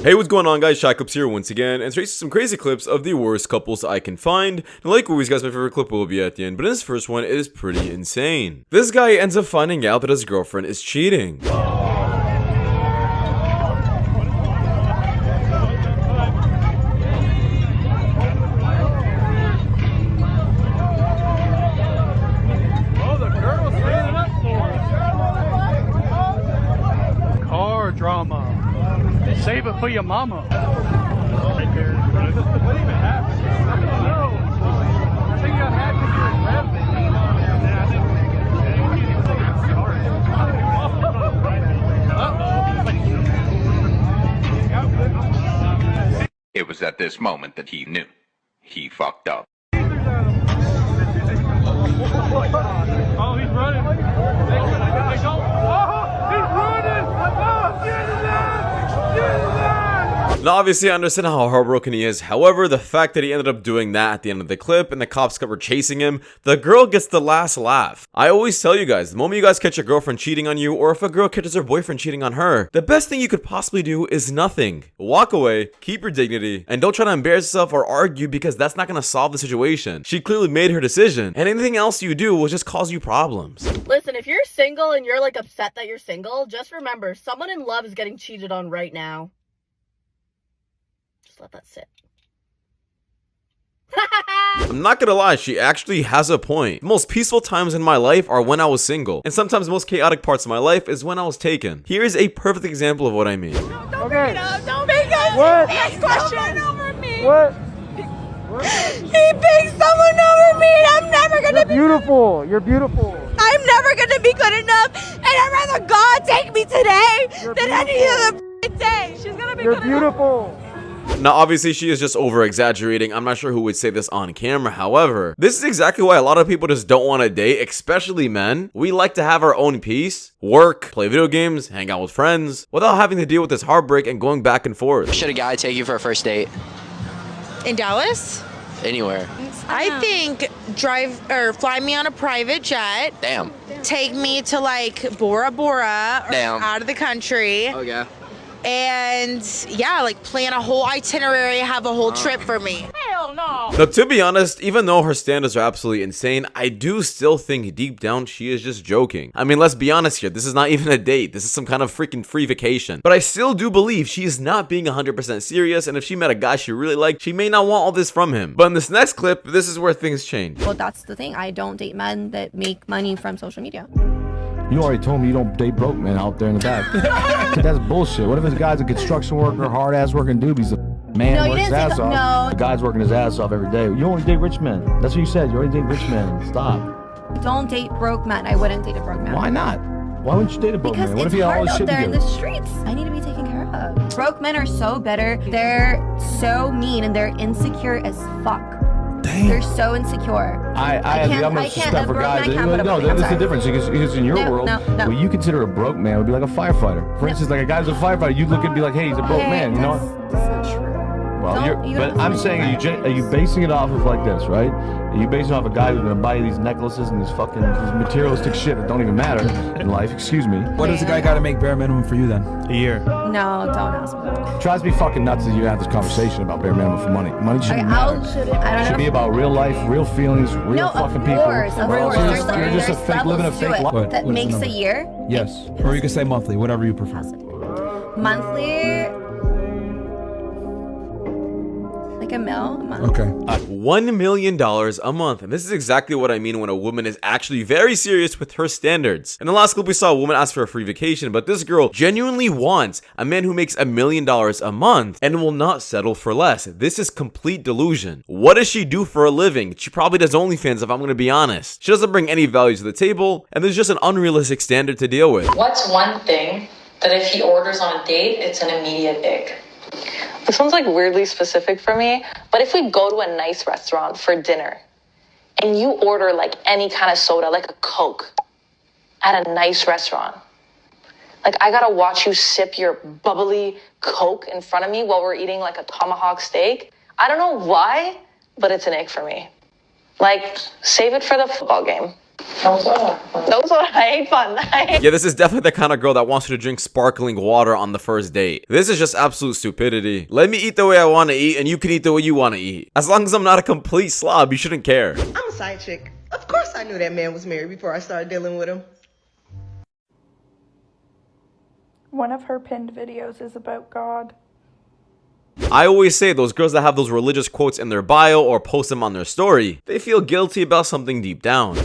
Hey, what's going on, guys? Shak-Clips here once again, and today's some crazy clips of the worst couples I can find. And like always, guys, my favorite clip will be at the end, but in this first one, it is pretty insane. This guy ends up finding out that his girlfriend is cheating. Car drama. Save it for your mama. What even happened? I don't know. I think I had to get It was at this moment that he knew. He fucked up. Oh, he's running. Oh, he's running. Oh, get his ass. Get his ass. Now, obviously, I understand how heartbroken he is. However, the fact that he ended up doing that at the end of the clip and the cops were chasing him, the girl gets the last laugh. I always tell you guys, the moment you guys catch your girlfriend cheating on you, or if a girl catches her boyfriend cheating on her, the best thing you could possibly do is nothing. Walk away, keep your dignity, and don't try to embarrass yourself or argue, because that's not going to solve the situation. She clearly made her decision, and anything else you do will just cause you problems. Listen, if you're single and you're like upset that you're single, just remember, someone in love is getting cheated on right now. Let that sit. I'm not gonna lie, she actually has a point. The most peaceful times in my life are when I was single, and sometimes the most chaotic parts of my life is when I was taken. Here is a perfect example of what I mean. Don't bring it up. Don't bring it up. What? Next question. Over me. What? He picked someone over me. I'm never gonna be Beautiful. You're beautiful. I'm never gonna be good enough, and I'd rather God take me today than any other day. She's gonna be You're good beautiful. Now, obviously, she is just over-exaggerating. I'm not sure who would say this on camera. However, this is exactly why a lot of people just don't want to date, especially men. We like to have our own peace, work, play video games, hang out with friends, without having to deal with this heartbreak and going back and forth. Should a guy take you for a first date? In Dallas? Anywhere. I think drive or fly me on a private jet. Damn. Take me to like Bora Bora or Damn. out of the country. Oh, yeah. And yeah, like plan a whole itinerary, have a whole trip for me. Hell no. Now, to be honest, even though her standards are absolutely insane, I do still think deep down she is just joking. I mean, let's be honest here. This is not even a date. This is some kind of freaking free vacation. But I still do believe she is not being 100% serious, and if she met a guy she really liked, she may not want all this from him. But in this next clip, this is where things change. Well, that's the thing. I don't date men that make money from social media. You already told me you don't date broke men out there in the back. That's bullshit. What if this guy's a construction worker, hard ass working dude? He's a man, No, you works his didn't ass say off. no. The guy's working his ass off every day. You only date rich men. That's what you said. You only date rich men. Stop. Don't date broke men. I wouldn't date a broke man. Why not? Why wouldn't you date a broke Because man? What it's if he had all hard his out shit there in together? the streets. I need to be taken care of. Broke men are so bitter. They're so mean and they're insecure as fuck. They're so insecure. I have the utmost respect for guys. No, that's the difference. Because in your world, what you consider a broke man would be like a firefighter. For instance, like a guy's a firefighter, you'd look at and be like, hey, he's a broke man, you know? That's not true. Well, but I'm saying, are you basing it off of like this, right? Are you basing it off a guy who's gonna buy you these necklaces and these fucking materialistic shit that don't even matter in life? Excuse me. What does a guy got to make bare minimum for you then? A year. No, don't ask me that. It drives me fucking nuts that you have this conversation about bare minimum for money. Money shouldn't matter. I It should be about real life, real feelings, real fucking people. Of course. You're just a fake, living a fake life. What? That What is makes the a number? year. Yes. Or you can say monthly, whatever you prefer. Monthly, like a mil a month. Okay. $1 million a month. And this is exactly what I mean when a woman is actually very serious with her standards. In the last clip, we saw a woman ask for a free vacation, but this girl genuinely wants a man who makes $1 million a month and will not settle for less. This is complete delusion. What does she do for a living? She probably does OnlyFans, if I'm going to be honest. She doesn't bring any value to the table, and there's just an unrealistic standard to deal with. What's one thing that if he orders on a date, it's an immediate ick? This one's like weirdly specific for me, but if we go to a nice restaurant for dinner and you order like any kind of soda, like a Coke at a nice restaurant, like I gotta watch you sip your bubbly Coke in front of me while we're eating like a tomahawk steak. I don't know why, but it's an ick for me. Like, save it for the football game. No soda. I hate fun. Yeah, this is definitely the kind of girl that wants you to drink sparkling water on the first date. This is just absolute stupidity. Let me eat the way I want to eat, and you can eat the way you want to eat. As long as I'm not a complete slob, you shouldn't care. I'm a side chick. Of course I knew that man was married before I started dealing with him. One of her pinned videos is about God. I always say those girls that have those religious quotes in their bio or post them on their story, they feel guilty about something deep down.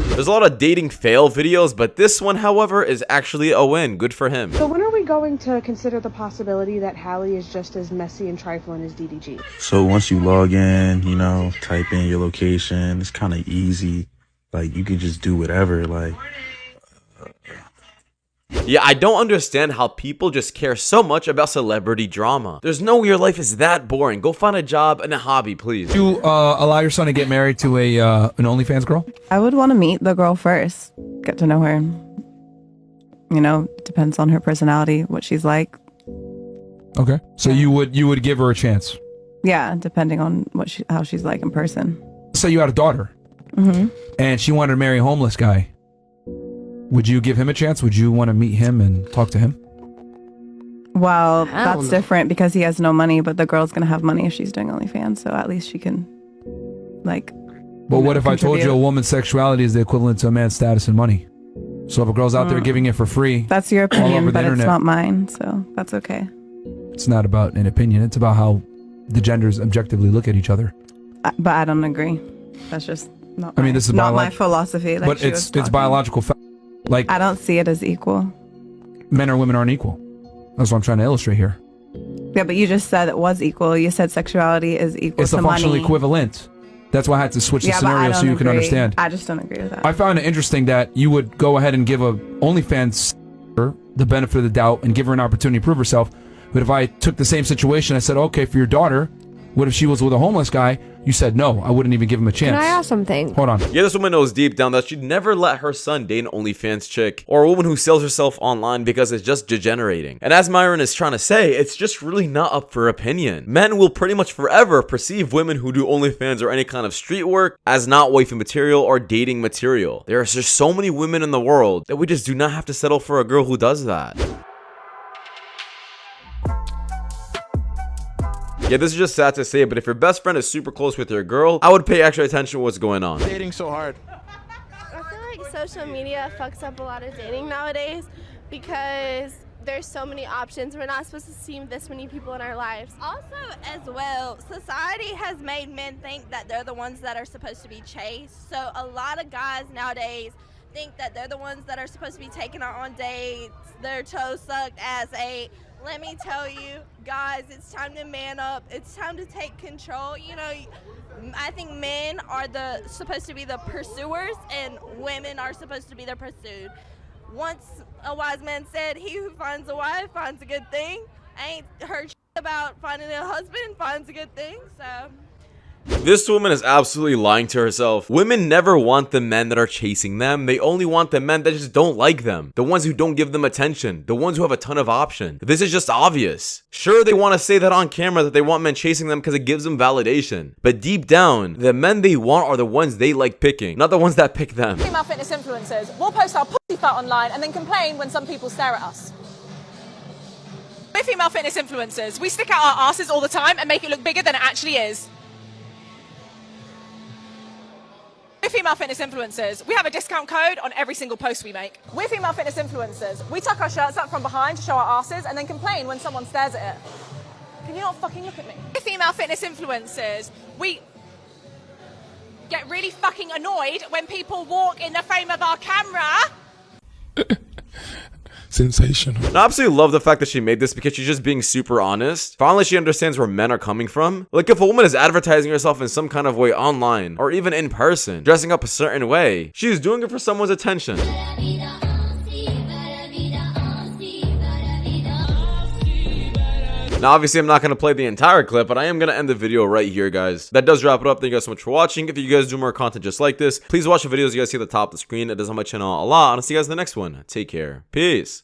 There's a lot of dating fail videos, but this one, however, is actually a win. Good for him. So when are we going to consider the possibility that Hallie is just as messy and trifling as DDG? So once you log in, you know, type in your location, it's kind of easy. Like, you can just do whatever, like... Yeah, I don't understand how people just care so much about celebrity drama. There's no way your life is that boring. Go find a job and a hobby, please. You allow your son to get married to a an OnlyFans girl? I would want to meet the girl first, get to know her. You know, depends on her personality, what she's like. Okay, so you would give her a chance? Yeah, depending on how she's like in person. Say you had a daughter, and she wanted to marry a homeless guy. Would you give him a chance? Would you want to meet him and talk to him? Well, that's different because he has no money, but the girl's gonna have money if she's doing OnlyFans, so at least she can, like. But what if I told you a woman's sexuality is the equivalent to a man's status and money? So if a girl's out there giving it for free, that's your opinion, but it's not mine, so that's okay. It's not about an opinion; it's about how the genders objectively look at each other. But I don't agree. That's just not. I mean, this is not my philosophy. But it's biological fact. Like, I don't see it as equal. Men or women aren't equal. That's what I'm trying to illustrate here. Yeah, but you just said it was equal. You said sexuality is equal it's to money. It's the functional equivalent. That's why I had to switch the scenario so you can understand. I just don't agree with that. I found it interesting that you would go ahead and give a OnlyFans the benefit of the doubt and give her an opportunity to prove herself. But if I took the same situation, I said, okay, for your daughter, what if she was with a homeless guy? You said no, I wouldn't even give him a chance. Can I ask something? Hold on. Yeah, this woman knows deep down that she'd never let her son date an OnlyFans chick or a woman who sells herself online because it's just degenerating. And as Myron is trying to say, it's just really not up for opinion. Men will pretty much forever perceive women who do OnlyFans or any kind of street work as not wifey material or dating material. There are just so many women in the world that we just do not have to settle for a girl who does that. Yeah, this is just sad to say, but if your best friend is super close with your girl, I would pay extra attention to what's going on. Dating so hard. I feel like social media fucks up a lot of dating nowadays because there's so many options. We're not supposed to see this many people in our lives. Also, as well, society has made men think that they're the ones that are supposed to be chased. So a lot of guys nowadays think that they're the ones that are supposed to be taken out on dates, their toes sucked as a... Let me tell you, guys, it's time to man up. It's time to take control. You know, I think men are supposed to be the pursuers and women are supposed to be the pursued. Once a wise man said, he who finds a wife finds a good thing. I ain't heard about finding a husband finds a good thing, so... This woman is absolutely lying to herself. Women never want the men that are chasing them. They only want the men that just don't like them. The ones who don't give them attention. The ones who have a ton of options. This is just obvious. Sure, they want to say that on camera that they want men chasing them because it gives them validation. But deep down, the men they want are the ones they like picking, not the ones that pick them. Female fitness influencers. We'll post our pussy fat online and then complain when some people stare at us. We're female fitness influencers. We stick out our asses all the time and make it look bigger than it actually is. We're female fitness influencers. We have a discount code on every single post we make. We're female fitness influencers. We tuck our shirts up from behind to show our asses and then complain when someone stares at it. Can you not fucking look at me? We're female fitness influencers. We get really fucking annoyed when people walk in the frame of our camera. Sensational. I absolutely love the fact that she made this because she's just being super honest. Finally, she understands where men are coming from. Like, if a woman is advertising herself in some kind of way online or even in person, dressing up a certain way, she's doing it for someone's attention. Now, obviously, I'm not going to play the entire clip, but I am going to end the video right here, guys. That does wrap it up. Thank you guys so much for watching. If you guys do more content just like this, please watch the videos you guys see at the top of the screen. It does help my channel a lot. And I'll see you guys in the next one. Take care. Peace.